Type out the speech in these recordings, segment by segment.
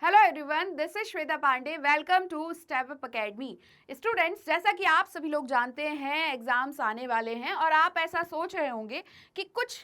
Hello everyone, this is Shweta Pandey. Welcome to Step Up Academy. Students, जैसा कि आप सभी लोग जानते हैं, एग्जाम्स आने वाले हैं और आप ऐसा सोच रहे होंगे कि कुछ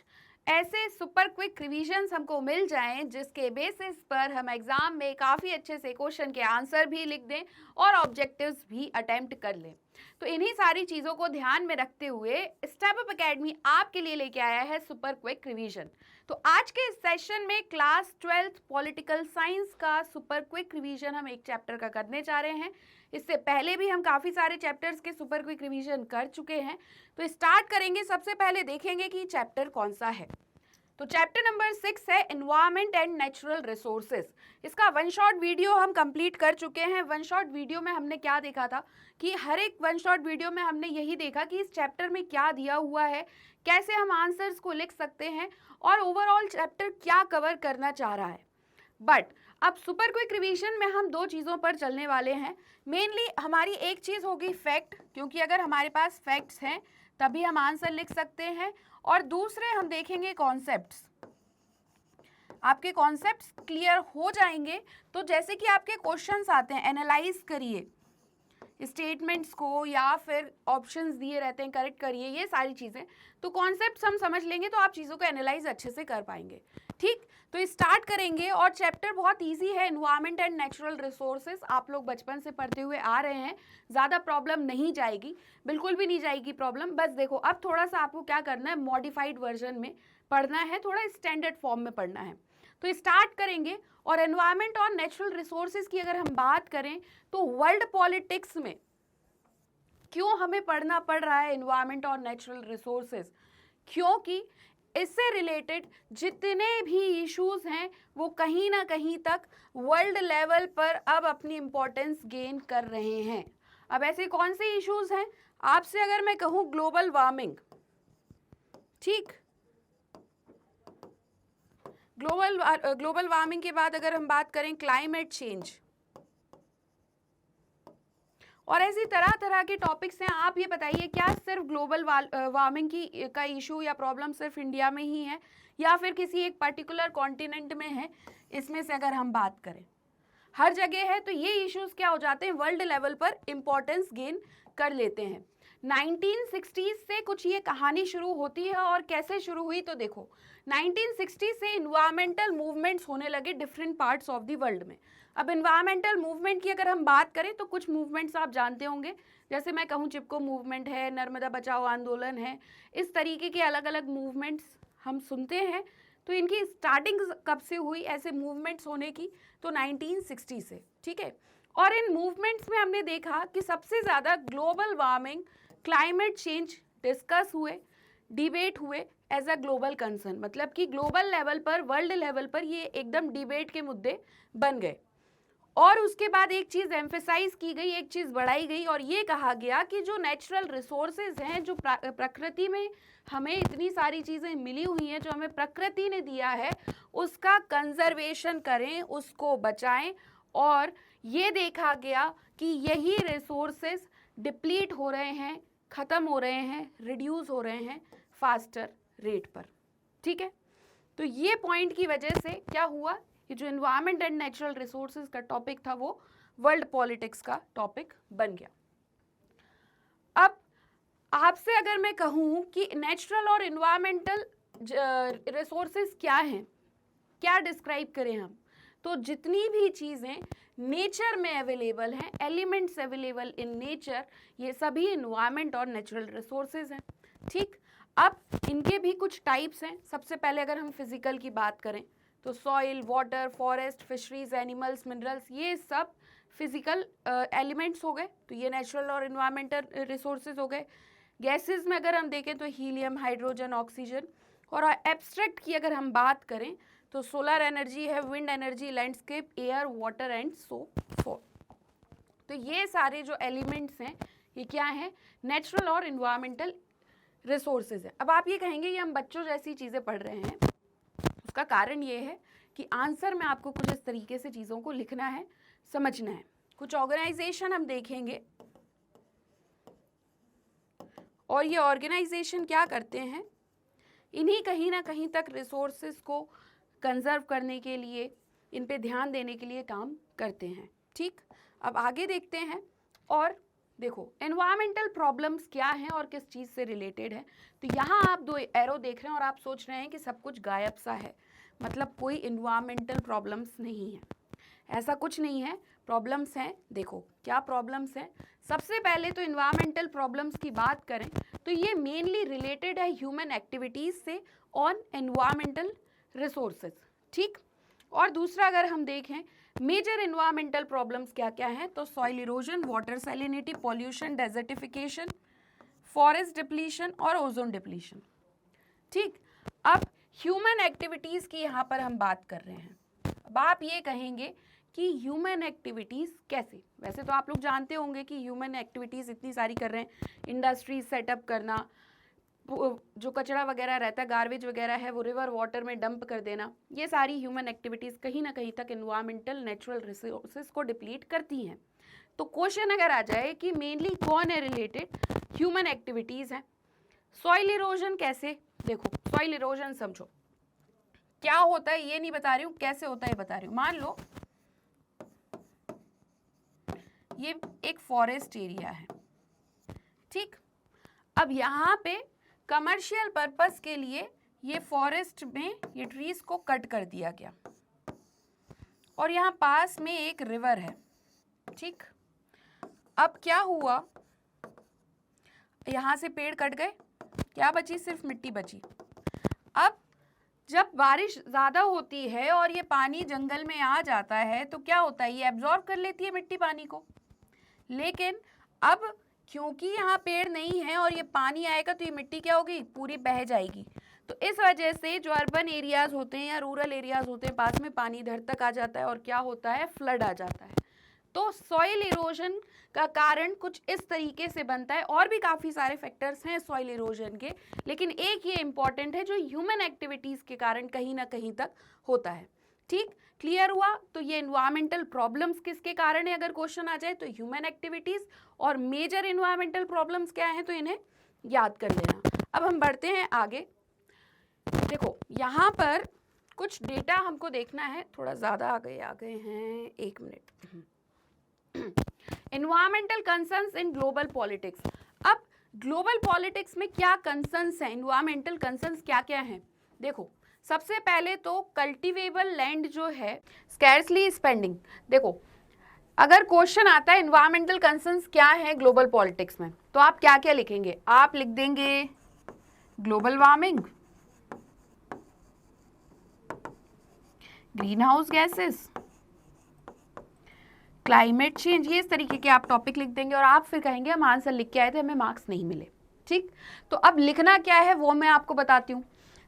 ऐसे सुपर क्विक रिवीजन्स हमको मिल जाएं जिसके बेसिस पर हम एग्जाम में काफ़ी अच्छे से क्वेश्चन के आंसर भी लिख दें और ऑब्जेक्टिव्स भी अटेम्प्ट कर लें। तो इन्हीं सारी चीज़ों को ध्यान में रखते हुए स्टेप अप अकेडमी आपके लिए लेके आया है सुपर क्विक रिवीजन। तो आज के इस सेशन में क्लास 12th पॉलिटिकल साइंस का सुपर क्विक रिवीजन हम एक चैप्टर का करने जा रहे हैं। इससे पहले भी हम काफ़ी सारे चैप्टर्स के सुपर क्विक रिवीजन कर चुके हैं। तो स्टार्ट करेंगे। सबसे पहले देखेंगे कि चैप्टर कौन सा है। तो चैप्टर नंबर 6 है एनवायरनमेंट एंड नेचुरल रिसोर्सेज। इसका वन शॉट वीडियो हम कंप्लीट कर चुके हैं। वन शॉट वीडियो में हमने क्या देखा था कि हर एक वन शॉट वीडियो में हमने यही देखा कि इस चैप्टर में क्या दिया हुआ है, कैसे हम आंसर्स को लिख सकते हैं और ओवरऑल चैप्टर क्या कवर करना चाह रहा है। बट अब सुपर क्विक रिवीजन में हम दो चीज़ों पर चलने वाले हैं। मेनली हमारी एक चीज़ होगी फैक्ट, क्योंकि अगर हमारे पास फैक्ट्स हैं तभी हम आंसर लिख सकते हैं। और दूसरे हम देखेंगे कॉन्सेप्ट्स। आपके कॉन्सेप्ट्स क्लियर हो जाएंगे तो जैसे कि आपके क्वेश्चंस आते हैं, एनालाइज करिए स्टेटमेंट्स को या फिर ऑप्शंस दिए रहते हैं, करेक्ट करिए, ये सारी चीज़ें। तो कॉन्सेप्ट्स हम समझ लेंगे तो आप चीज़ों को एनालाइज अच्छे से कर पाएंगे। ठीक, तो स्टार्ट करेंगे। और चैप्टर बहुत इजी है, एनवायरनमेंट एंड नेचुरल रिसोर्सेज। आप लोग बचपन से पढ़ते हुए आ रहे हैं, ज़्यादा प्रॉब्लम नहीं जाएगी, बिल्कुल भी नहीं जाएगी प्रॉब्लम। बस देखो, अब थोड़ा सा आपको क्या करना है, मॉडिफाइड वर्जन में पढ़ना है, थोड़ा स्टैंडर्ड फॉर्म में पढ़ना है। तो स्टार्ट करेंगे। और एनवायरनमेंट और नेचुरल रिसोर्सेज की अगर हम बात करें तो वर्ल्ड पॉलिटिक्स में क्यों हमें पढ़ना पड़ रहा है एनवायरनमेंट और नेचुरल रिसोर्सेज, क्योंकि इससे रिलेटेड जितने भी इश्यूज हैं वो कहीं ना कहीं तक वर्ल्ड लेवल पर अब अपनी इम्पोर्टेंस गेन कर रहे हैं। अब ऐसे कौन से इश्यूज हैं, आपसे अगर मैं कहूँ ग्लोबल वार्मिंग, ठीक, ग्लोबल वार्मिंग के बाद अगर हम बात करें क्लाइमेट चेंज, और ऐसी तरह तरह के टॉपिक्स हैं। आप ये बताइए, क्या सिर्फ ग्लोबल वार्मिंग की का इशू या प्रॉब्लम सिर्फ इंडिया में ही है या फिर किसी एक पर्टिकुलर कॉन्टिनेंट में है? इसमें से अगर हम बात करें, हर जगह है। तो ये इश्यूज क्या हो जाते हैं, वर्ल्ड लेवल पर इंपॉर्टेंस गेन कर लेते हैं। 1960s से कुछ ये कहानी शुरू होती है। और कैसे शुरू हुई, तो देखो 1960 से इन्वायरमेंटल मूवमेंट्स होने लगे different parts of the world में। अब इन्वायरमेंटल मूवमेंट की अगर हम बात करें तो कुछ मूवमेंट्स आप जानते होंगे, जैसे मैं कहूँ चिपको मूवमेंट है, नर्मदा बचाओ आंदोलन है, इस तरीके के अलग अलग मूवमेंट्स हम सुनते हैं। तो इनकी स्टार्टिंग कब से हुई ऐसे मूवमेंट्स होने की, तो 1960 से, ठीक है। और इन मूवमेंट्स में हमने देखा कि सबसे ज़्यादा global warming, climate change discuss हुए, डिबेट हुए एज अ ग्लोबल कंसर्न, मतलब कि ग्लोबल लेवल पर, वर्ल्ड लेवल पर ये एकदम डिबेट के मुद्दे बन गए। और उसके बाद एक चीज़ एम्फेसाइज की गई, एक चीज़ बढ़ाई गई और ये कहा गया कि जो नेचुरल रिसोर्सेज हैं, जो प्रकृति में हमें इतनी सारी चीज़ें मिली हुई हैं, जो हमें प्रकृति ने दिया है, उसका कंजर्वेशन करें, उसको बचाएं। और ये देखा गया कि यही रिसोर्सेज डिप्लीट हो रहे हैं, ख़त्म हो रहे हैं, रिड्यूस हो रहे हैं फास्टर रेट पर, ठीक है। तो ये पॉइंट की वजह से क्या हुआ कि जो एनवायरनमेंट एंड नेचुरल रिसोर्सेज का टॉपिक था वो वर्ल्ड पॉलिटिक्स का टॉपिक बन गया। अब आपसे अगर मैं कहूँ कि नेचुरल और एनवायरमेंटल रिसोर्सेज क्या हैं, क्या डिस्क्राइब करें हम, तो जितनी भी चीज़ें नेचर में अवेलेबल हैं, एलिमेंट्स अवेलेबल इन नेचर, ये सभी एनवायरनमेंट और नेचुरल रिसोर्सेज हैं, ठीक। अब इनके भी कुछ टाइप्स हैं। सबसे पहले अगर हम फिजिकल की बात करें तो soil, water, forest, fisheries, animals, minerals, ये सब फिजिकल एलिमेंट्स हो गए, तो ये नेचुरल और एनवायरमेंटल रिसोर्सेज हो गए। गैसेस में अगर हम देखें तो हीलियम, हाइड्रोजन, ऑक्सीजन। और एब्स्ट्रैक्ट की अगर हम बात करें तो सोलर एनर्जी है, wind energy, landscape, air, water and so fourth. तो ये सारे जो एलिमेंट्स हैं ये क्या हैं, नेचुरल और एनवायरमेंटल रिसोर्सेज है। अब आप ये कहेंगे ये हम बच्चों जैसी चीज़ें पढ़ रहे हैं, उसका कारण ये है कि आंसर में आपको कुछ इस तरीके से चीज़ों को लिखना है, समझना है। कुछ ऑर्गेनाइजेशन हम देखेंगे और ये ऑर्गेनाइजेशन क्या करते हैं, इन्हीं कहीं ना कहीं तक रिसोर्सेज को कंजर्व करने के लिए, इन पे ध्यान देने के लिए काम करते हैं। ठीक, अब आगे देखते हैं और देखो एनवायरमेंटल प्रॉब्लम्स क्या हैं और किस चीज़ से रिलेटेड है। तो यहाँ आप दो एरो देख रहे हैं और आप सोच रहे हैं कि सब कुछ गायब सा है, मतलब कोई एनवायरमेंटल प्रॉब्लम्स नहीं है। ऐसा कुछ नहीं है, प्रॉब्लम्स हैं। देखो क्या प्रॉब्लम्स हैं। सबसे पहले तो एनवायरमेंटल प्रॉब्लम्स की बात करें तो ये मेनली रिलेटेड है ह्यूमन एक्टिविटीज़ से ऑन एनवायरमेंटल रिसोर्सेज। ठीक, और दूसरा अगर हम देखें मेजर एनवायरमेंटल प्रॉब्लम्स क्या क्या हैं, तो soil erosion, water salinity, pollution, desertification, forest depletion और ओजोन डिप्लीशन। ठीक, अब ह्यूमन एक्टिविटीज़ की यहाँ पर हम बात कर रहे हैं। अब आप ये कहेंगे कि ह्यूमन एक्टिविटीज़ कैसे, वैसे तो आप लोग जानते होंगे कि ह्यूमन एक्टिविटीज़ इतनी सारी कर रहे हैं, इंडस्ट्रीज सेटअप करना, जो कचरा वगैरह रहता है, गार्बेज वगैरह है, वो रिवर वाटर में डंप कर देना, ये सारी ह्यूमन एक्टिविटीज़ कहीं ना कहीं तक एनवायरमेंटल नेचुरल रिसोर्सेज को डिप्लीट करती हैं। तो क्वेश्चन अगर आ जाए कि मेनली कौन है रिलेटेड, ह्यूमन एक्टिविटीज़ हैं। सॉइल इरोजन कैसे, देखो सॉइल इरोजन समझो क्या होता है, ये नहीं बता रही हूँ, कैसे होता है बता रही हूँ। मान लो ये एक फॉरेस्ट एरिया है, ठीक, अब यहाँ पे कमर्शियल पर्पस के लिए ये फॉरेस्ट में ये ट्रीज को कट कर दिया गया और यहाँ पास में एक रिवर है। ठीक, अब क्या हुआ, यहाँ से पेड़ कट गए, क्या बची, सिर्फ मिट्टी बची। अब जब बारिश ज़्यादा होती है और ये पानी जंगल में आ जाता है तो क्या होता है, ये एब्जॉर्ब कर लेती है मिट्टी पानी को, लेकिन अब क्योंकि यहाँ पेड़ नहीं है और ये पानी आएगा तो ये मिट्टी क्या होगी, पूरी बह जाएगी। तो इस वजह से जो अर्बन एरियाज होते हैं या रूरल एरियाज होते हैं, पास में पानी इधर तक आ जाता है और क्या होता है, फ्लड आ जाता है। तो सॉइल इरोजन का कारण कुछ इस तरीके से बनता है, और भी काफ़ी सारे फैक्टर्स हैं सॉइल इरोजन के, लेकिन एक ये इंपॉर्टेंट है जो ह्यूमन एक्टिविटीज़ के कारण कहीं ना कहीं तक होता है। ठीक, क्लियर हुआ। तो ये एनवायरमेंटल प्रॉब्लम्स किसके कारण है, अगर क्वेश्चन आ जाए तो ह्यूमन एक्टिविटीज़, और मेजर एनवायरमेंटल प्रॉब्लम्स क्या हैं तो इन्हें याद कर लेना। अब हम बढ़ते हैं आगे। देखो यहाँ पर कुछ डेटा हमको देखना है, थोड़ा ज़्यादा आ गए हैं, एक minute. Environmental concerns in global politics. अब ग्लोबल पॉलिटिक्स में क्या कंसर्न्स हैं, एनवायरमेंटल कंसर्न्स क्या क्या हैं। देखो सबसे पहले तो कल्टीवेबल लैंड जो है, स्कैर्सली स्पेंडिंग। देखो अगर क्वेश्चन आता है एनवायरमेंटल कंसर्न्स क्या है ग्लोबल पॉलिटिक्स में, तो आप क्या क्या लिखेंगे, आप लिख देंगे global warming, green house gases, climate change, ये इस तरीके के आप टॉपिक लिख देंगे और आप फिर कहेंगे हम आंसर लिख के आए थे, हमें मार्क्स नहीं मिले। ठीक, तो अब लिखना क्या है वो मैं आपको बताती हूँ।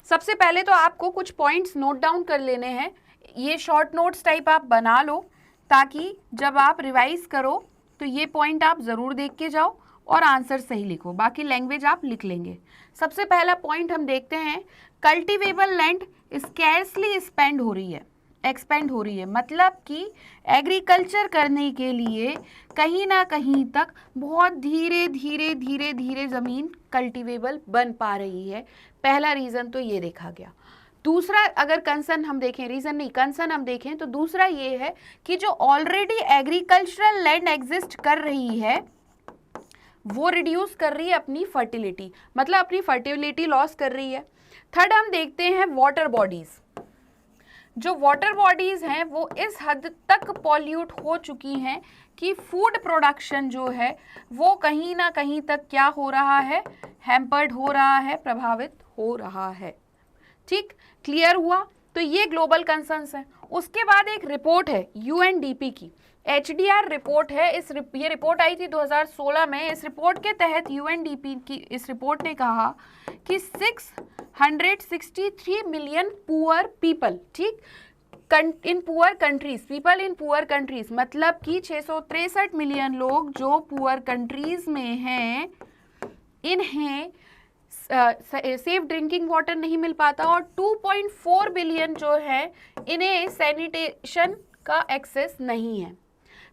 सबसे पहले तो आपको कुछ पॉइंट्स नोट डाउन कर लेने हैं, ये शॉर्ट नोट्स टाइप आप बना लो ताकि जब आप रिवाइज करो तो ये पॉइंट आप ज़रूर देख के जाओ और आंसर सही लिखो, बाकी लैंग्वेज आप लिख लेंगे। सबसे पहला पॉइंट हम देखते हैं, कल्टीवेबल लैंड स्कैर्सली स्पेंड हो रही है, एक्सपेंड हो रही है, मतलब कि एग्रीकल्चर करने के लिए कहीं ना कहीं तक बहुत धीरे धीरे धीरे धीरे ज़मीन कल्टीवेबल बन पा रही है। पहला रीज़न तो ये देखा गया। दूसरा अगर कंसर्न हम देखें, रीज़न नहीं कंसर्न हम देखें, तो दूसरा ये है कि जो ऑलरेडी एग्रीकल्चरल लैंड एग्जिस्ट कर रही है वो रिड्यूस कर रही है अपनी फर्टिलिटी, मतलब अपनी फर्टिलिटी लॉस कर रही है। थर्ड हम देखते हैं वाटर बॉडीज़। जो वाटर बॉडीज़ हैं वो इस हद तक पॉल्यूट हो चुकी हैं कि फूड प्रोडक्शन जो है वो कहीं ना कहीं तक क्या हो रहा है, हैम्पर्ड हो रहा है, प्रभावित हो रहा है। ठीक, क्लियर हुआ। तो ये ग्लोबल कंसर्न्स हैं। उसके बाद एक रिपोर्ट है यूएनडीपी की, एचडीआर रिपोर्ट है, ये रिपोर्ट आई थी 2016 में। इस रिपोर्ट के तहत यूएनडीपी की इस रिपोर्ट ने कहा कि 663 मिलियन पुअर पीपल, ठीक, in poor countries, people in poor countries, मतलब कि 663 मिलियन लोग जो पुअर कंट्रीज में हैं, इन्हें सेफ ड्रिंकिंग वाटर नहीं मिल पाता, और 2.4 बिलियन जो है इन्हें सैनिटेशन का एक्सेस नहीं है।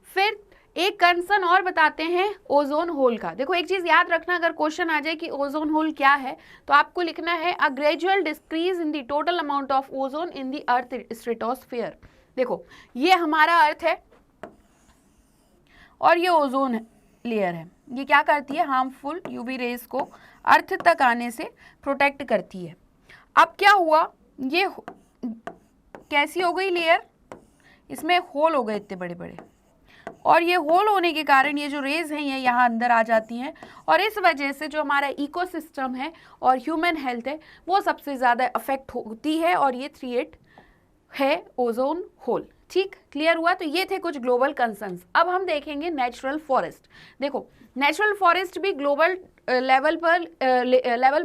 फिर एक कंसर्न और बताते हैं ओजोन होल का। देखो एक चीज़ याद रखना, अगर क्वेश्चन आ जाए कि ओजोन होल क्या है तो आपको लिखना है a gradual decrease in the total amount of ozone in the earth stratosphere. देखो ये हमारा अर्थ है और ये ओजोन लेयर है। ये क्या करती है, हार्मफुल यूवी रेज को अर्थ तक आने से प्रोटेक्ट करती है। अब क्या हुआ, ये कैसी हो गई लेयर, इसमें होल हो गए इतने बड़े बड़े, और ये होल होने के कारण ये जो रेज हैं ये यहाँ अंदर आ जाती हैं, और इस वजह से जो हमारा इकोसिस्टम है और ह्यूमन हेल्थ है वो सबसे ज़्यादा अफेक्ट होती है, और ये 3.8 है ओजोन होल। ठीक, क्लियर हुआ। तो ये थे कुछ ग्लोबल कंसर्न्स। अब हम देखेंगे नेचुरल फॉरेस्ट। देखो नेचुरल फॉरेस्ट भी ग्लोबल लेवल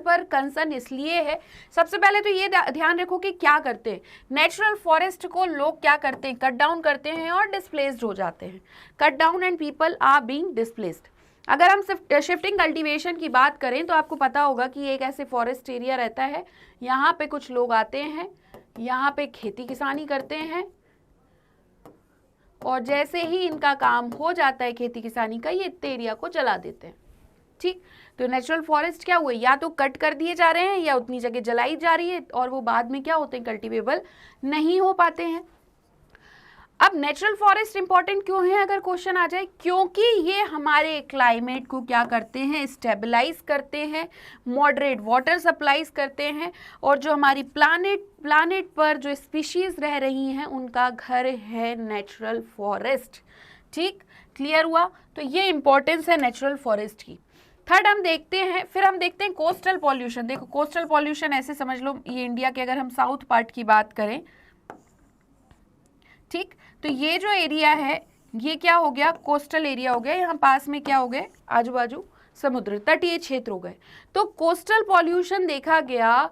पर कंसर्न इसलिए है, सबसे पहले तो ये ध्यान रखो कि क्या करते हैं नेचुरल फॉरेस्ट को लोग, क्या करते हैं, कट डाउन करते हैं और डिस्प्लेस्ड हो जाते हैं। Cut down and people are being displaced. अगर हम शिफ्टिंग कल्टीवेशन की बात करें तो आपको पता होगा कि एक ऐसे फॉरेस्ट एरिया रहता है, यहाँ पे कुछ लोग आते हैं, यहाँ पे खेती किसानी करते हैं, और जैसे ही इनका काम हो जाता है खेती किसानी का, ये इतने एरिया को जला देते हैं। ठीक, तो नेचुरल फॉरेस्ट क्या हुए, या तो कट कर दिए जा रहे हैं या उतनी जगह जलाई जा रही है, और वो बाद में क्या होते हैं, कल्टीवेबल नहीं हो पाते हैं। अब नेचुरल फॉरेस्ट इंपॉर्टेंट क्यों है अगर क्वेश्चन आ जाए, क्योंकि ये हमारे क्लाइमेट को क्या करते हैं, स्टेबलाइज करते हैं, मॉडरेट वाटर सप्लाईज करते हैं, और जो हमारी प्लानेट पर जो स्पीशीज रह रही हैं उनका घर है नेचुरल फॉरेस्ट। ठीक, क्लियर हुआ। तो ये इंपॉर्टेंस है नेचुरल फॉरेस्ट की। थर्ड हम देखते हैं, फिर हम देखते हैं कोस्टल पॉल्यूशन। देखो कोस्टल पॉल्यूशन ऐसे समझ लो, ये इंडिया के अगर हम साउथ पार्ट की बात करें, ठीक, तो ये जो एरिया है ये क्या हो गया, कोस्टल एरिया हो गया। यहाँ पास में क्या हो गए, आजू बाजू समुद्र, तटीय क्षेत्र हो गए। तो कोस्टल पॉल्यूशन देखा गया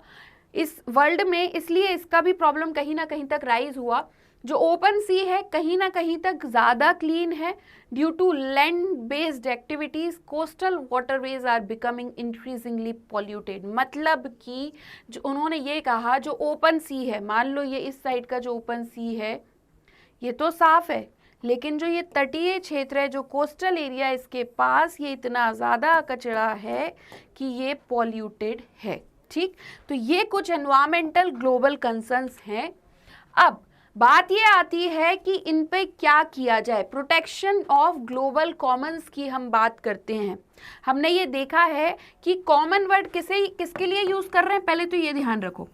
इस वर्ल्ड में, इसलिए इसका भी प्रॉब्लम कहीं ना कहीं तक राइज हुआ। जो ओपन सी है कहीं ना कहीं तक ज़्यादा क्लीन है due to land based activities, coastal waterways are becoming increasingly polluted. मतलब कि जो उन्होंने ये कहा, जो ओपन सी है, मान लो ये इस साइड का जो ओपन सी है ये तो साफ है, लेकिन जो ये तटीय क्षेत्र है, जो कोस्टल एरिया, इसके पास ये इतना ज़्यादा कचरा है कि ये पॉल्यूटेड है। ठीक, तो ये कुछ एनवायरमेंटल ग्लोबल कंसर्न्स हैं। अब बात ये आती है कि इन पे क्या किया जाए। प्रोटेक्शन ऑफ ग्लोबल कॉमन्स की हम बात करते हैं। हमने ये देखा है कि कॉमन वर्ड किसके लिए यूज़ कर रहे हैं, पहले तो ये ध्यान रखो,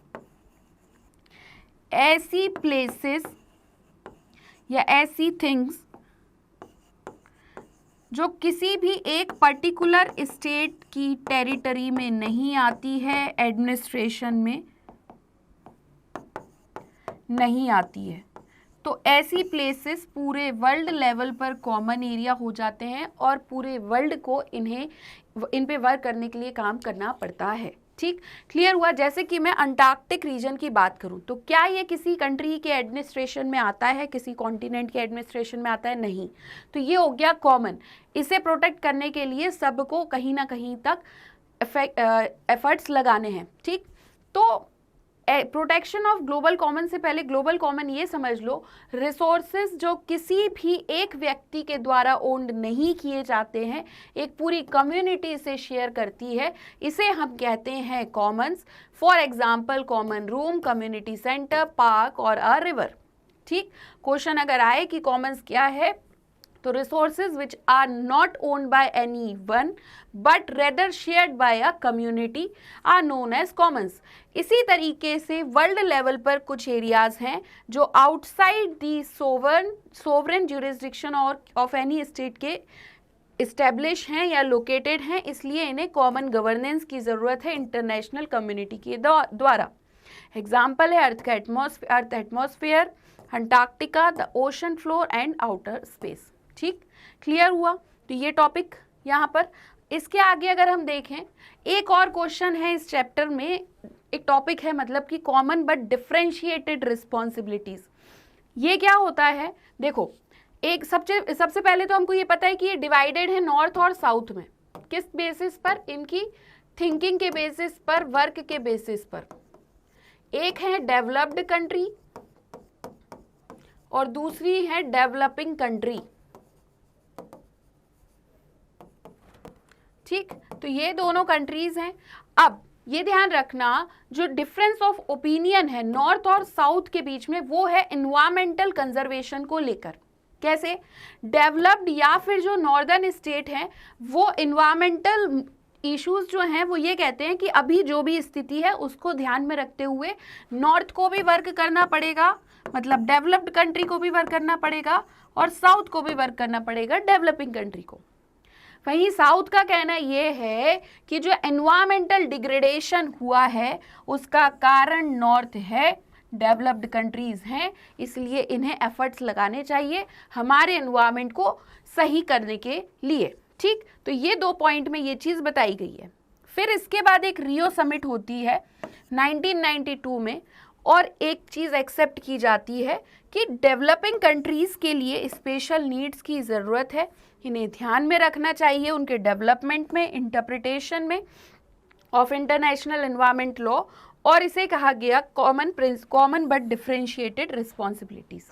ऐसी प्लेसेस या ऐसी थिंग्स जो किसी भी एक पर्टिकुलर स्टेट की टेरिटरी में नहीं आती है, एडमिनिस्ट्रेशन में नहीं आती है, तो ऐसी प्लेसेस पूरे वर्ल्ड लेवल पर कॉमन एरिया हो जाते हैं और पूरे वर्ल्ड को इन पे वर्क करने के लिए काम करना पड़ता है। ठीक, क्लियर हुआ। जैसे कि मैं अंटार्कटिक रीजन की बात करूं तो क्या ये किसी कंट्री के एडमिनिस्ट्रेशन में आता है, किसी कॉन्टिनेंट के एडमिनिस्ट्रेशन में आता है, नहीं। तो ये हो गया कॉमन। इसे प्रोटेक्ट करने के लिए सबको कहीं ना कहीं तक एफर्ट्स लगाने हैं। ठीक, तो प्रोटेक्शन ऑफ ग्लोबल कॉमन से पहले ग्लोबल कॉमन ये समझ लो, रिसोर्सेज जो किसी भी एक व्यक्ति के द्वारा ओन्ड नहीं किए जाते हैं, एक पूरी कम्युनिटी से शेयर करती है, इसे हम कहते हैं Commons. For example common room, community centre, park और अ रिवर। ठीक, क्वेश्चन अगर आए कि कॉमन्स क्या है, तो resources which are not owned by any one but rather shared by a community are known as commons. इसी तरीके से वर्ल्ड लेवल पर कुछ एरियाज हैं जो outside the sovereign jurisdiction of any state के इस्टेब्लिश हैं या लोकेटेड हैं, इसलिए इन्हें कॉमन गवर्नेंस की ज़रूरत है इंटरनेशनल कम्युनिटी के द्वारा। एग्जाम्पल है earth atmosphere, Antarctica, the ocean floor and outer space. ठीक, क्लियर हुआ। तो ये टॉपिक यहाँ पर, इसके आगे अगर हम देखें, एक और क्वेश्चन है इस चैप्टर में, एक टॉपिक है मतलब कि कॉमन बट डिफरेंशिएटेड रिस्पॉन्सिबिलिटीज। ये क्या होता है, देखो एक सबसे पहले तो हमको ये पता है कि ये डिवाइडेड है नॉर्थ और साउथ में। किस बेसिस पर, इनकी थिंकिंग के बेसिस पर, वर्क के बेसिस पर। एक है डेवलप्ड कंट्री और दूसरी है डेवलपिंग कंट्री। ठीक, तो ये दोनों कंट्रीज हैं। अब ये ध्यान रखना, जो डिफरेंस ऑफ ओपिनियन है नॉर्थ और साउथ के बीच में वो है एनवायरमेंटल कंजर्वेशन को लेकर। कैसे? डेवलप्ड या फिर जो नॉर्दर्न स्टेट है वो एनवायरमेंटल इश्यूज जो हैं वो ये कहते हैं कि अभी जो भी स्थिति है उसको ध्यान में रखते हुए नॉर्थ को भी वर्क करना पड़ेगा, मतलब डेवलप्ड कंट्री को भी वर्क करना पड़ेगा, और साउथ को भी वर्क करना पड़ेगा, डेवलपिंग कंट्री को। वहीं साउथ का कहना यह है कि जो एनवायरमेंटल डिग्रेडेशन हुआ है उसका कारण नॉर्थ है, डेवलप्ड कंट्रीज हैं, इसलिए इन्हें एफर्ट्स लगाने चाहिए हमारे एनवायरमेंट को सही करने के लिए। ठीक, तो ये 2 पॉइंट में ये चीज़ बताई गई है। फिर इसके बाद एक रियो समिट होती है 1992 में, और एक चीज़ एक्सेप्ट की जाती है कि डेवलपिंग कंट्रीज़ के लिए स्पेशल नीड्स की ज़रूरत है, इन्हें ध्यान में रखना चाहिए उनके डेवलपमेंट में, इंटरप्रिटेशन में ऑफ इंटरनेशनल एनवायरमेंट लॉ, और इसे कहा गया कॉमन बट डिफरेंशिएटेड रिस्पॉन्सिबिलिटीज़।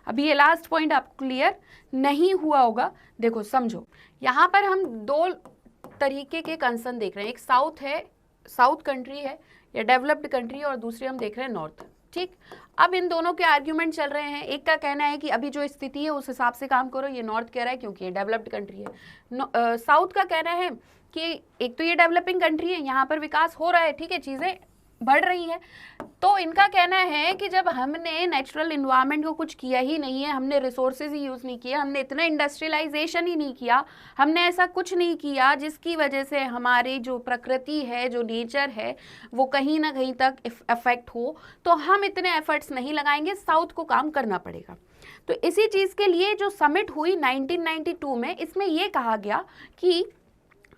अभी ये लास्ट पॉइंट आपको क्लियर नहीं हुआ होगा। देखो समझो, यहाँ पर हम 2 तरीके के कंसर्न देख रहे हैं, एक साउथ कंट्री है या डेवलप्ड कंट्री, और दूसरी हम देख रहे हैं नॉर्थ। ठीक, अब इन दोनों के आर्ग्यूमेंट चल रहे हैं। एक का कहना है कि अभी जो स्थिति है उस हिसाब से काम करो, ये नॉर्थ कह रहा है क्योंकि ये डेवलप्ड कंट्री है। साउथ का कहना है कि एक तो ये डेवलपिंग कंट्री है, यहाँ पर विकास हो रहा है, ठीक है, चीज़ें बढ़ रही हैं, तो इनका कहना है कि जब हमने नेचुरल इन्वायरमेंट को कुछ किया ही नहीं है, हमने रिसोर्सेज ही यूज़ नहीं किया, हमने इतना इंडस्ट्रियलाइजेशन ही नहीं किया, हमने ऐसा कुछ नहीं किया जिसकी वजह से हमारी जो प्रकृति है, जो नेचर है, वो कहीं ना कहीं तक अफेक्ट हो, तो हम इतने एफर्ट्स नहीं लगाएंगे, साउथ को काम करना पड़ेगा। तो इसी चीज़ के लिए जो समिट हुई 1992 में, इसमें यह कहा गया कि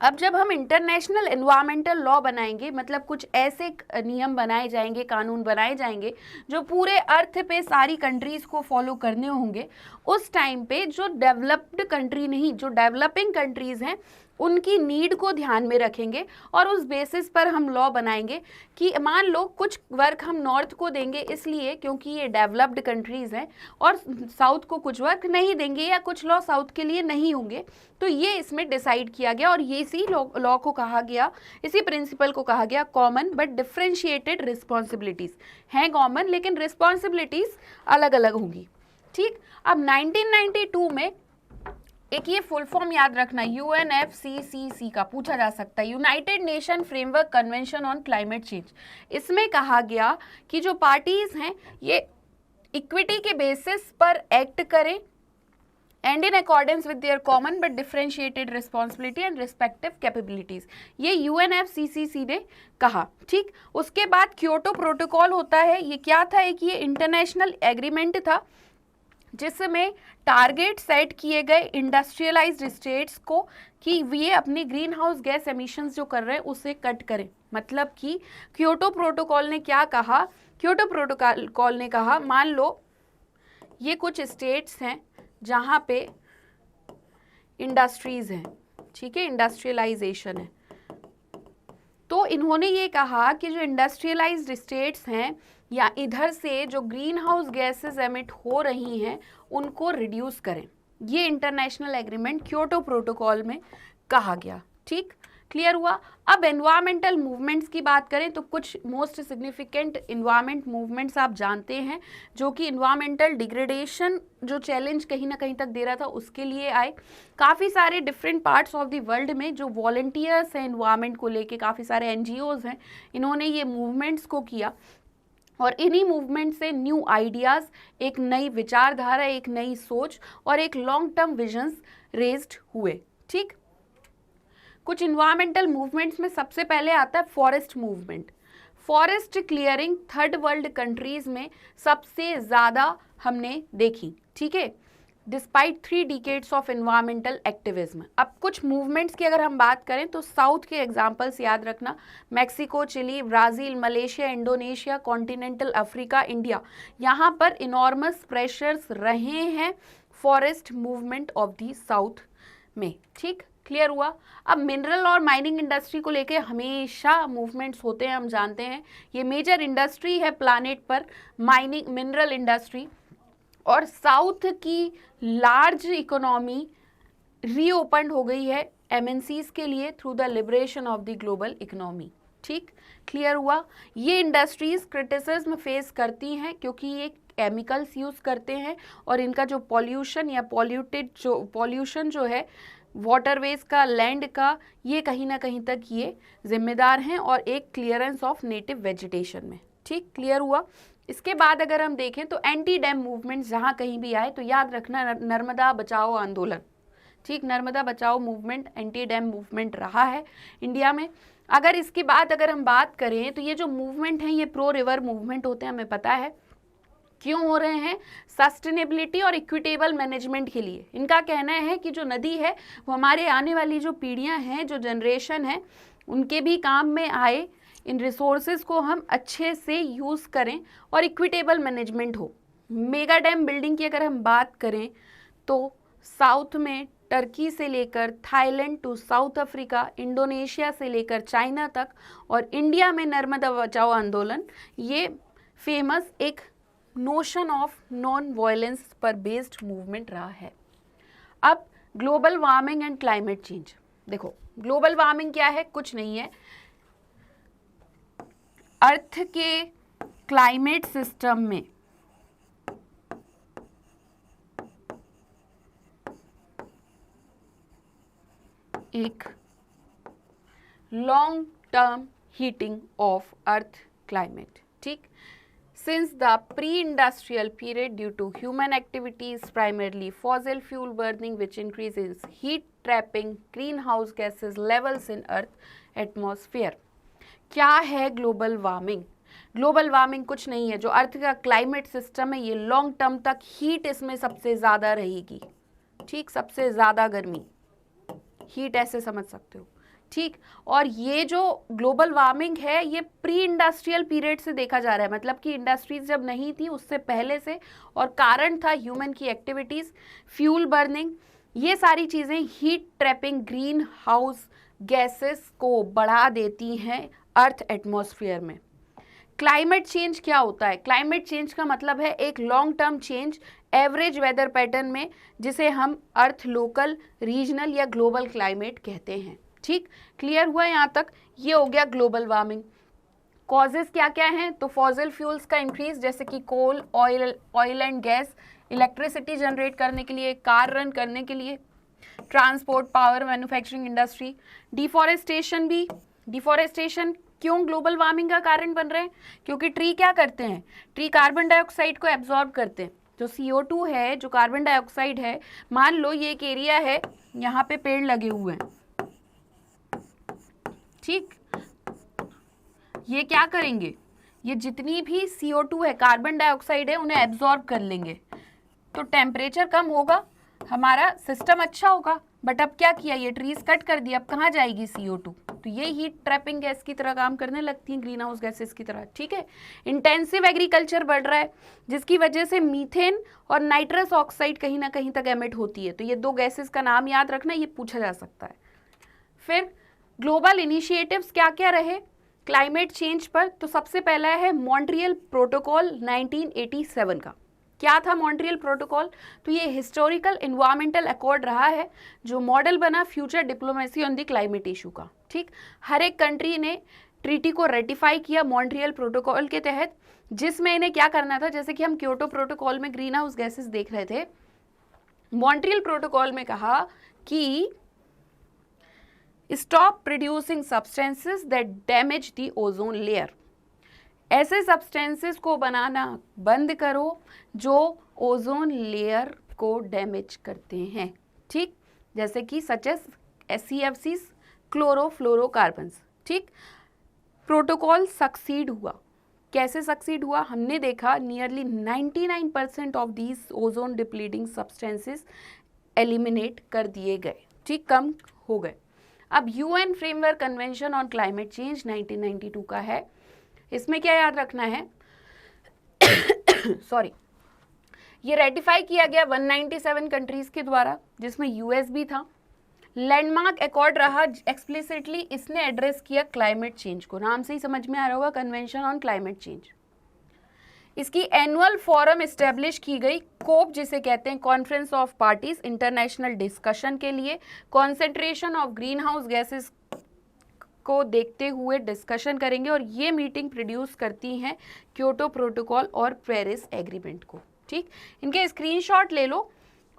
अब जब हम इंटरनेशनल एनवायरमेंटल लॉ बनाएंगे, मतलब कुछ ऐसे नियम बनाए जाएंगे, कानून बनाए जाएंगे जो पूरे अर्थ पे सारी कंट्रीज़ को फॉलो करने होंगे, उस टाइम पे जो डेवलप्ड कंट्री नहीं, जो डेवलपिंग कंट्रीज़ हैं उनकी नीड को ध्यान में रखेंगे, और उस बेसिस पर हम लॉ बनाएंगे कि मान लो कुछ वर्क हम नॉर्थ को देंगे इसलिए क्योंकि ये डेवलप्ड कंट्रीज़ हैं, और साउथ को कुछ वर्क नहीं देंगे, या कुछ लॉ साउथ के लिए नहीं होंगे। तो ये इसमें डिसाइड किया गया, और ये इसी लॉ को कहा गया, इसी प्रिंसिपल को कहा गया कॉमन बट डिफरेंशिएटेड रिस्पॉन्सिबिलिटीज़। हैं कॉमन लेकिन रिस्पॉन्सिबिलिटीज़ अलग अलग होंगी। ठीक, अब 1992 में एक ये फुल फॉर्म याद रखना, UNFCCC का पूछा जा सकता है, United nation framework convention on climate change. इसमें कहा गया कि जो पार्टीज हैं ये इक्विटी के बेसिस पर एक्ट करें and in accordance with their common but differentiated responsibility and respective capabilities, ये UNFCCC ने कहा। ठीक, उसके बाद क्योटो प्रोटोकॉल होता है। ये क्या था? एक ये इंटरनेशनल एग्रीमेंट था जिसमें टारगेट सेट किए गए इंडस्ट्रियलाइज्ड स्टेट्स को कि ये अपनी ग्रीन हाउस गैस एमिशंस जो कर रहे हैं उसे कट करें। मतलब कि क्योटो प्रोटोकॉल ने क्या कहा? क्योटो प्रोटोकॉल ने कहा मान लो ये कुछ स्टेट्स हैं जहाँ पे इंडस्ट्रीज़ हैं, ठीक है, इंडस्ट्रियलाइजेशन है, तो इन्होंने ये कहा कि जो इंडस्ट्रियलाइज्ड स्टेट्स हैं या इधर से जो ग्रीन हाउस गैसेस एमिट हो रही हैं उनको रिड्यूस करें। ये इंटरनेशनल एग्रीमेंट क्योटो प्रोटोकॉल में कहा गया। ठीक, क्लियर हुआ। अब एनवायरमेंटल मूवमेंट्स की बात करें तो कुछ मोस्ट सिग्निफिकेंट एनवायरमेंट मूवमेंट्स आप जानते हैं जो कि एनवायरमेंटल डिग्रेडेशन जो चैलेंज कहीं ना कहीं तक दे रहा था उसके लिए आए। काफ़ी सारे different parts of the world में जो वॉलंटियर्स हैं एनवायरमेंट को लेके, काफ़ी सारे NGOs हैं, इन्होंने ये मूवमेंट्स को किया और इन्हीं मूवमेंट से न्यू आइडियाज़, एक नई विचारधारा, एक नई सोच और एक लॉन्ग टर्म विजन्स रेज्ड हुए। ठीक, कुछ इन्वायरमेंटल मूवमेंट्स में सबसे पहले आता है forest movement. Forest clearing third world countries में सबसे ज़्यादा हमने देखी। ठीक है, despite 3 decades of environmental activism. अब कुछ मूवमेंट्स की अगर हम बात करें तो साउथ के एग्जांपल्स याद रखना, Mexico, Chile, Brazil, Malaysia, Indonesia, continental Africa, India, यहाँ पर इनॉर्मस प्रेशर्स रहे हैं forest movement of the south में। ठीक, क्लियर हुआ। अब मिनरल और माइनिंग इंडस्ट्री को लेके हमेशा मूवमेंट्स होते हैं, हम जानते हैं ये मेजर इंडस्ट्री है प्लानेट पर, माइनिंग मिनरल इंडस्ट्री, और साउथ की लार्ज इकोनॉमी रीओपन हो गई है MNCs के लिए through the liberation of the global economy. ठीक, क्लियर हुआ। ये इंडस्ट्रीज क्रिटिसिज्म फेस करती हैं क्योंकि ये केमिकल्स यूज़ करते हैं और इनका जो पॉल्यूशन या पॉल्यूशन जो है वाटरवेज का, लैंड का, ये कहीं ना कहीं तक ये जिम्मेदार हैं, और एक क्लियरेंस ऑफ नेटिव वेजिटेशन में। ठीक, क्लियर हुआ। इसके बाद अगर हम देखें तो एंटी डैम मूवमेंट जहाँ कहीं भी आए तो याद रखना नर्मदा बचाओ आंदोलन। ठीक, नर्मदा बचाओ मूवमेंट एंटी डैम मूवमेंट रहा है इंडिया में। अगर इसके बाद अगर हम बात करें तो ये जो मूवमेंट है ये प्रो रिवर मूवमेंट होते हैं, हमें पता है क्यों हो रहे हैं, सस्टेनेबिलिटी और इक्विटेबल मैनेजमेंट के लिए। इनका कहना है कि जो नदी है वो हमारे आने वाली जो पीढ़ियां हैं, जो जनरेशन है, उनके भी काम में आए, इन रिसोर्सेज को हम अच्छे से यूज़ करें और इक्विटेबल मैनेजमेंट हो। मेगा डैम बिल्डिंग की अगर हम बात करें तो साउथ में टर्की से लेकर Thailand to South Africa, Indonesia से लेकर चाइना तक, और इंडिया में नर्मदा बचाओ आंदोलन, ये फेमस एक नोशन ऑफ नॉन वायलेंस पर बेस्ड मूवमेंट रहा है। अब global warming and climate change. देखो, ग्लोबल वार्मिंग क्या है? कुछ नहीं है, अर्थ के क्लाइमेट सिस्टम में एक long term heating of earth climate. ठीक, since the pre-industrial period due to human activities, primarily fossil fuel burning, which increases heat trapping greenhouse gases levels in earth atmosphere। क्या है ग्लोबल वार्मिंग? ग्लोबल वार्मिंग कुछ नहीं है, जो अर्थ का climate system है ये लॉन्ग टर्म तक हीट इसमें सबसे ज़्यादा रहेगी। ठीक, सबसे ज़्यादा गर्मी, हीट ऐसे समझ सकते हो। ठीक, और ये जो ग्लोबल वार्मिंग है ये प्री इंडस्ट्रियल पीरियड से देखा जा रहा है, मतलब कि इंडस्ट्रीज जब नहीं थी उससे पहले से, और कारण था ह्यूमन की एक्टिविटीज़, फ्यूल बर्निंग, ये सारी चीज़ें heat trapping greenhouse gases को बढ़ा देती हैं अर्थ एटमॉस्फेयर में। क्लाइमेट चेंज क्या होता है? क्लाइमेट चेंज का मतलब है एक long term change average weather pattern में, जिसे हम अर्थ लोकल, रीजनल या ग्लोबल क्लाइमेट कहते हैं। ठीक, क्लियर हुआ यहाँ तक? ये हो गया ग्लोबल वार्मिंग। कॉजेज क्या क्या हैं? तो फॉसिल फ्यूल्स का इंक्रीज, जैसे कि coal, oil and gas, electricity generate करने के लिए, कार रन करने के लिए, transport, power, manufacturing industry. Deforestation भी, डिफॉरेस्टेशन क्यों ग्लोबल वार्मिंग का कारण बन रहे हैं? क्योंकि ट्री क्या करते हैं? ट्री कार्बन डाइऑक्साइड को एब्जॉर्ब करते हैं। जो CO2 है, जो कार्बन डाइऑक्साइड है, मान लो ये एक एरिया है, यहाँ पे पेड़ लगे हुए हैं, ठीक, ये क्या करेंगे? ये जितनी भी CO2 है, कार्बन डाइऑक्साइड है, उन्हें एब्जॉर्ब कर लेंगे, तो टेम्परेचर कम होगा, हमारा सिस्टम अच्छा होगा। बट अब क्या किया, ये ट्रीज कट कर दिया, अब कहाँ जाएगी CO2? तो ये हीट ट्रैपिंग गैस की तरह काम करने लगती है, ग्रीन हाउस गैसेस की तरह। ठीक है, इंटेंसिव एग्रीकल्चर बढ़ रहा है, जिसकी वजह से मीथेन और नाइट्रस ऑक्साइड कहीं ना कहीं तक एमिट होती है। तो ये दो गैसेस का नाम याद रखना, ये पूछा जा सकता है। फिर ग्लोबल इनिशिएटिव्स क्या क्या रहे क्लाइमेट चेंज पर? तो सबसे पहला है मॉन्ट्रियल प्रोटोकॉल 1987 का। क्या था मॉन्ट्रियल प्रोटोकॉल? तो ये हिस्टोरिकल एनवायरमेंटल अकॉर्ड रहा है, जो मॉडल बना future diplomacy on the climate issue का। ठीक, हर एक कंट्री ने ट्रीटी को रेटिफाई किया मॉन्ट्रियल प्रोटोकॉल के तहत, जिसमें इन्हें क्या करना था, जैसे कि हम क्योटो प्रोटोकॉल में ग्रीन हाउस गैसेस देख रहे थे, मॉन्ट्रियल प्रोटोकॉल में कहा कि stop producing substances that damage the ozone layer. ऐसे सब्सटेंसेस को बनाना बंद करो जो ओजोन लेयर को डैमेज करते हैं। ठीक, जैसे कि सच एज SCFCs, क्लोरोफ्लोरोकार्बन्स। ठीक, प्रोटोकॉल सक्सीड हुआ। कैसे सक्सीड हुआ? हमने देखा nearly 99% of these ozone depleting substances eliminate कर दिए गए। ठीक, कम हो गए। अब UN framework convention on climate change 1992 का है। इसमें क्या याद रखना है सॉरी, ये रेटिफाई किया गया 197 कंट्रीज के द्वारा, जिसमें US भी था। लैंडमार्क अकॉर्ड रहा, एक्सप्लिसिटली इसने एड्रेस किया क्लाइमेट चेंज को। नाम से ही समझ में आ रहा होगा, कन्वेंशन ऑन क्लाइमेट चेंज। इसकी एनुअल फोरम इस्टेब्लिश की गई, कोप जिसे कहते हैं, conference of parties, international discussion के लिए। Concentration of green house gases को देखते हुए डिस्कशन करेंगे और ये मीटिंग प्रोड्यूस करती हैं क्योटो प्रोटोकॉल और पेरिस एग्रीमेंट को। ठीक, इनके स्क्रीनशॉट ले लो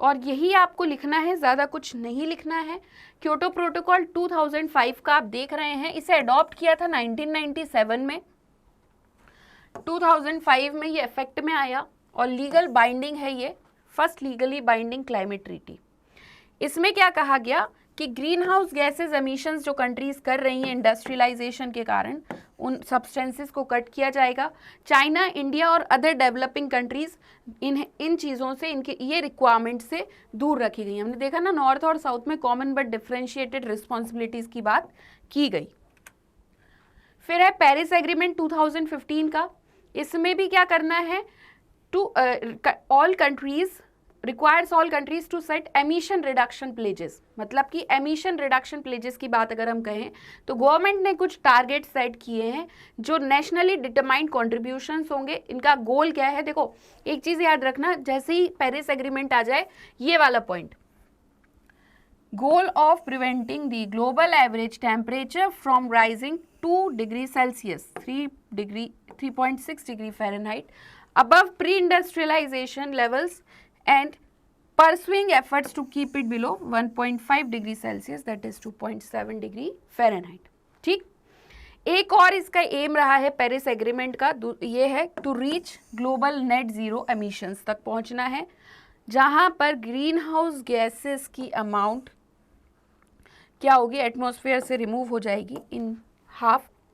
और यही आपको लिखना है, ज़्यादा कुछ नहीं लिखना है। क्योटो प्रोटोकॉल 2005 का आप देख रहे हैं, इसे अडॉप्ट किया था 1997 में, 2005 में ये इफेक्ट में आया और लीगल बाइंडिंग है ये, first legally binding climate treaty. इसमें क्या कहा गया कि ग्रीन हाउस गैसेज एमिशंस जो कंट्रीज कर रही हैं इंडस्ट्रियलाइजेशन के कारण, उन सब्सटेंसेस को कट किया जाएगा। चाइना, इंडिया और अदर डेवलपिंग कंट्रीज इन चीज़ों से, इनके ये रिक्वायरमेंट से दूर रखी गई। हमने देखा ना, नॉर्थ और साउथ में कॉमन बट डिफरेंशिएटेड रिस्पॉन्सिबिलिटीज़ की बात की गई। फिर है पेरिस एग्रीमेंट 2015 का, इसमें भी क्या करना है, all countries requires all countries to set emission reduction pledges। मतलब कि emission reduction pledges की बात अगर हम कहें तो गवर्नमेंट ने कुछ टारगेट सेट किए हैं जो नेशनली डिटरमाइंड कॉन्ट्रीब्यूशंस होंगे। इनका गोल क्या है, देखो एक चीज़ याद रखना, जैसे ही पेरिस एग्रीमेंट आ जाए ये वाला point, goal of preventing the global average temperature from rising 2 degree Celsius 3.6 degree Fahrenheit above pre-industrialization levels and pursuing efforts to keep it below 1.5 degree Celsius, that is 2.7 degree Fahrenheit। ठीक, एक और इसका M रहा है Paris agreement का, ये है to reach global net zero emissions तक पहुंचना है, जहां पर ग्रीन हाउस गैसेस की अमाउंट क्या होगी, एटमॉस्फेयर से रिमूव हो जाएगी in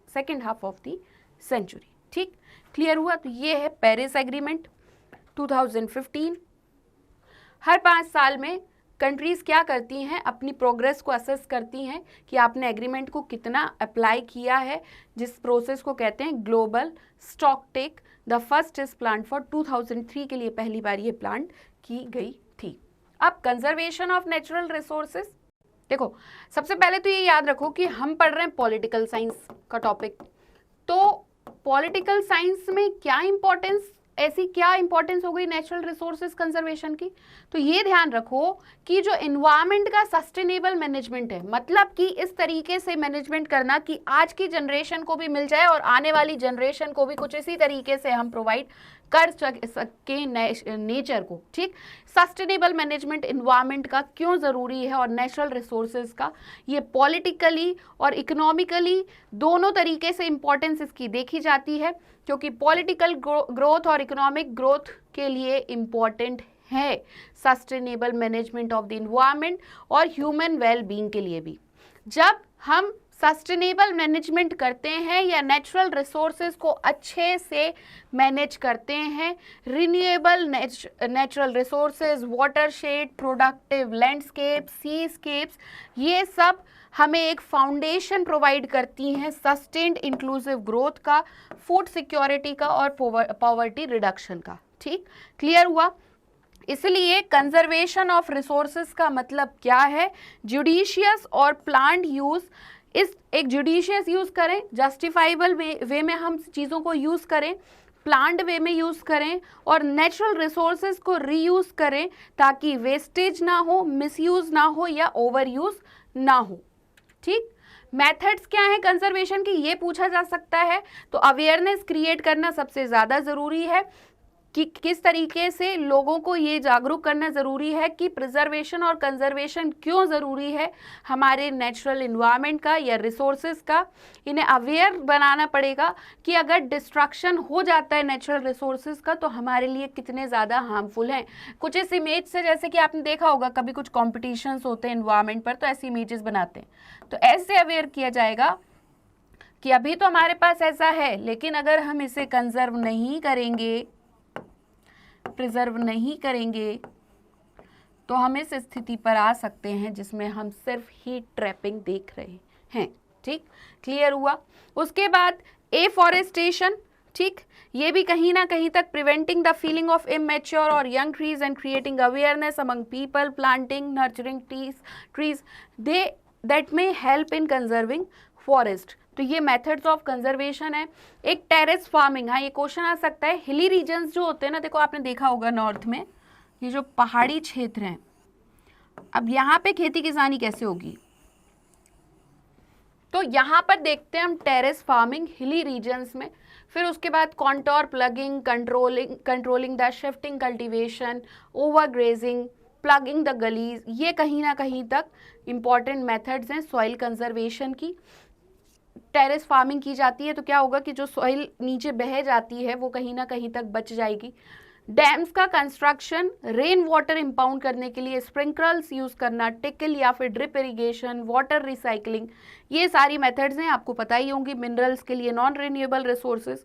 second half of the century. ठीक, क्लियर हुआ। तो ये है पेरिस एग्रीमेंट 2015। हर 5 साल में कंट्रीज़ क्या करती हैं, अपनी प्रोग्रेस को असेस करती हैं कि आपने एग्रीमेंट को कितना अप्लाई किया है, जिस प्रोसेस को कहते हैं global stock take. The first is plan for 2003 के लिए पहली बार ये प्लान की गई थी। अब कंजर्वेशन ऑफ नेचुरल रिसोर्सेज, देखो सबसे पहले तो ये याद रखो कि हम पढ़ रहे हैं पॉलिटिकल साइंस का टॉपिक, तो पॉलिटिकल साइंस में क्या इंपॉर्टेंस, ऐसी क्या इंपॉर्टेंस हो गई नेचुरल रिसोर्सेज कंजर्वेशन की, तो ये ध्यान रखो कि जो एनवायरनमेंट का सस्टेनेबल मैनेजमेंट है, मतलब कि इस तरीके से मैनेजमेंट करना कि आज की जनरेशन को भी मिल जाए और आने वाली जनरेशन को भी कुछ इसी तरीके से हम प्रोवाइड कर सके नेचर को। ठीक, सस्टेनेबल मैनेजमेंट एनवायरनमेंट का क्यों ज़रूरी है और नेचुरल रिसोर्सेज का, ये पॉलिटिकली और इकोनॉमिकली दोनों तरीके से इंपॉर्टेंस इसकी देखी जाती है, क्योंकि पॉलिटिकल ग्रोथ और इकोनॉमिक ग्रोथ के लिए इम्पॉर्टेंट है sustainable management of the environment और ह्यूमन वेल बीइंग के लिए भी। जब हम सस्टेनेबल मैनेजमेंट करते हैं या नेचुरल रिसोर्सेज को अच्छे से मैनेज करते हैं, renewable natural resources, watershed, productive landscape, seascapes, ये सब हमें एक फाउंडेशन प्रोवाइड करती हैं सस्टेन्ड इंक्लूसिव ग्रोथ का, फूड सिक्योरिटी का और पॉवर्टी रिडक्शन का। ठीक, क्लियर हुआ। इसलिए कंजर्वेशन ऑफ रिसोर्सेज का मतलब क्या है, जुडिशियस और प्लान्ड यूज़, इस एक जुडिशियस यूज़ करें, जस्टिफाइबल वे में हम चीज़ों को यूज़ करें, प्लान्ड वे में यूज़ करें और नेचुरल रिसोर्सेज को रीयूज़ करें ताकि वेस्टेज ना हो, मिसयूज़ ना हो या ओवर यूज़ ना हो। ठीक, मेथड्स क्या है कंजर्वेशन की, ये पूछा जा सकता है। तो अवेयरनेस क्रिएट करना सबसे ज़्यादा ज़रूरी है कि किस तरीके से लोगों को ये जागरूक करना ज़रूरी है कि प्रिजर्वेशन और कंजर्वेशन क्यों ज़रूरी है हमारे नेचुरल इन्वायरमेंट का या रिसोर्सेज का। इन्हें अवेयर बनाना पड़ेगा कि अगर डिस्ट्रक्शन हो जाता है नेचुरल रिसोर्सेज का तो हमारे लिए कितने ज़्यादा हार्मफुल हैं। कुछ इस इमेज से, जैसे कि आपने देखा होगा कभी कुछ कॉम्पिटिशन्स होते हैं इन्वायरमेंट पर, तो ऐसी इमेजेस बनाते हैं, तो ऐसे अवेयर किया जाएगा कि अभी तो हमारे पास ऐसा है, लेकिन अगर हम इसे कंजर्व नहीं करेंगे, प्रिजर्व नहीं करेंगे, तो हम इस स्थिति पर आ सकते हैं जिसमें हम सिर्फ हीट ट्रैपिंग देख रहे हैं। ठीक, क्लियर हुआ। उसके बाद एफॉरेस्टेशन, ठीक, ये भी कहीं ना कहीं तक preventing the felling of immature और young trees and creating awareness among people, planting nurturing trees that may help in conserving forest. तो ये मेथड्स ऑफ कंजर्वेशन है। एक टेरेस फार्मिंग, हाँ ये क्वेश्चन आ सकता है, हिली रीजन्स जो होते हैं ना, देखो आपने देखा होगा नॉर्थ में ये जो पहाड़ी क्षेत्र हैं, अब यहाँ पे खेती किसानी कैसे होगी, तो यहाँ पर देखते हैं हम टेरेस फार्मिंग हिली रीजन्स में, फिर उसके बाद contour ploughing, controlling the shifting cultivation, overgrazing, plugging the gullies, ये कहीं ना कहीं तक इम्पॉर्टेंट मेथड्स हैं सॉइल कंजर्वेशन की। टेरेस फार्मिंग की जाती है तो क्या होगा कि जो सॉइल नीचे बह जाती है वो कहीं ना कहीं तक बच जाएगी। डैम्स का कंस्ट्रक्शन, रेन वाटर इंपाउंड करने के लिए स्प्रिंकलर्स यूज करना, टिकल या फिर ड्रिप इरिगेशन, वाटर रिसाइकलिंग, ये सारी मेथड्स हैं, आपको पता ही होंगी। मिनरल्स के लिए नॉन रिन्यूएबल रिसोर्सेज,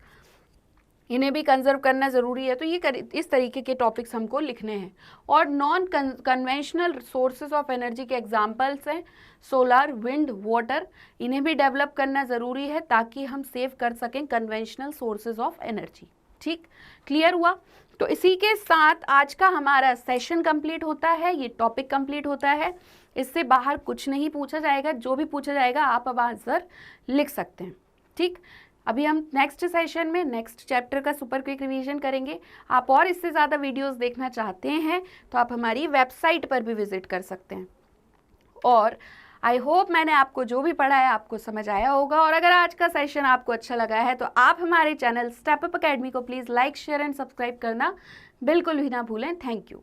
इन्हें भी कंजर्व करना ज़रूरी है। तो ये इस तरीके के टॉपिक्स हमको लिखने हैं। और non conventional sources of energy के एग्जांपल्स हैं सोलर, विंड, वाटर, इन्हें भी डेवलप करना ज़रूरी है ताकि हम सेव कर सकें कन्वेंशनल सोर्सेज ऑफ एनर्जी। ठीक, क्लियर हुआ? तो इसी के साथ आज का हमारा सेशन कंप्लीट होता है, ये टॉपिक कंप्लीट होता है। इससे बाहर कुछ नहीं पूछा जाएगा, जो भी पूछा जाएगा आप अब आंसर लिख सकते हैं। ठीक, अभी हम नेक्स्ट सेशन में नेक्स्ट चैप्टर का सुपर क्विक रिवीजन करेंगे। आप और इससे ज़्यादा वीडियोस देखना चाहते हैं तो आप हमारी वेबसाइट पर भी विजिट कर सकते हैं। और आई होप मैंने आपको जो भी पढ़ाया आपको समझ आया होगा। और अगर आज का सेशन आपको अच्छा लगा है तो आप हमारे चैनल स्टेप अप अकेडमी को please like, share and subscribe करना बिल्कुल भी ना भूलें। Thank you.